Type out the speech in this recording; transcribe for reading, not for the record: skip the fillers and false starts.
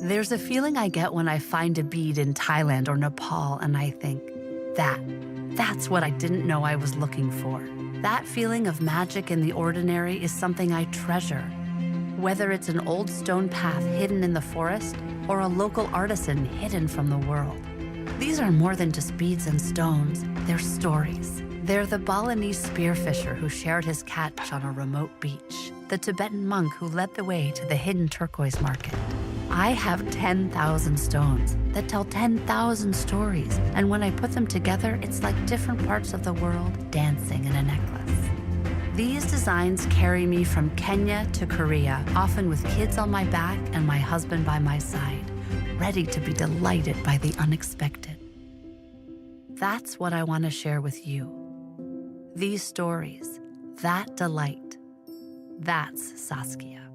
There's a feeling I get when I find a bead in Thailand or Nepal and I think, that's what I didn't know I was looking for. That feeling of magic in the ordinary is something I treasure. Whether it's an old stone path hidden in the forest or a local artisan hidden from the world. These are more than just beads and stones, they're stories. They're the Balinese spearfisher who shared his catch on a remote beach, the Tibetan monk who led the way to the hidden turquoise market. I have 10,000 stones that tell 10,000 stories, and when I put them together, it's like different parts of the world dancing in a necklace. These designs carry me from Kenya to Korea, often with kids on my back and my husband by my side, ready to be delighted by the unexpected. That's what I want to share with you. These stories, that delight, that's Saskia.